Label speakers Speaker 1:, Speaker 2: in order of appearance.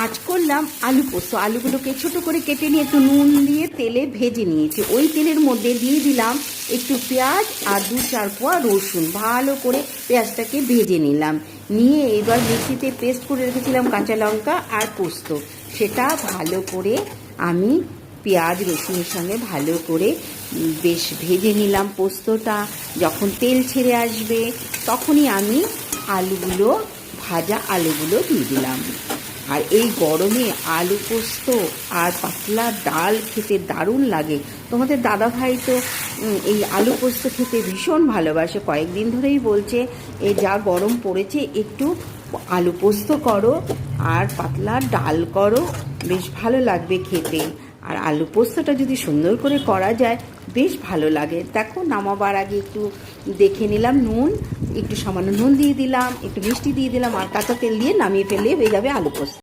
Speaker 1: আজ করলাম আলু পোস্ত। আলুগুলোকে ছোট করে কেটে নিয়ে একটু নুন দিয়ে তেলে ভেজে নিয়েছি। ওই তেলের মধ্যে দিয়ে দিলাম একটু পেঁয়াজ আর 2-4 কোয়া রসুন। ভালো করে পেঁয়াজটাকে ভেজে নিলাম, নিয়ে এবার মিক্সিতে পেস্ট করে রেখেছিলাম কাঁচা লঙ্কা আর পোস্ত, সেটা ভালো করে আমি পেঁয়াজ রসুনের সঙ্গে ভালো করে বেশ ভেজে নিলাম। পোস্তটা যখন তেল ছেড়ে আসবে তখনই আমি ভাজা আলুগুলো দিয়ে দিলাম। আর এই গরমে আলু পোস্ত আর পাতলা ডাল খেতে দারুণ লাগে। তোমাদের দাদাভাই তো এই আলু পোস্ত খেতে ভীষণ ভালোবাসে, কয়েকদিন ধরেই বলছে এই যা গরম পড়েছে একটু আলু পোস্ত করো আর পাতলা ডাল করো, বেশ ভালো লাগবে খেতে। আর আলু পোস্তটা যদি সুন্দর করে করা যায় বেশ ভালো লাগে। দেখো, নামাবার আগে একটু দেখে নিলাম নুন, একটু সামান্য নুন দিয়ে দিলাম, একটু মিষ্টি দিয়ে দিলাম আর কাঁচা তেল দিয়ে নামিয়ে ফেললে হয়ে যাবে আলু পোস্ত।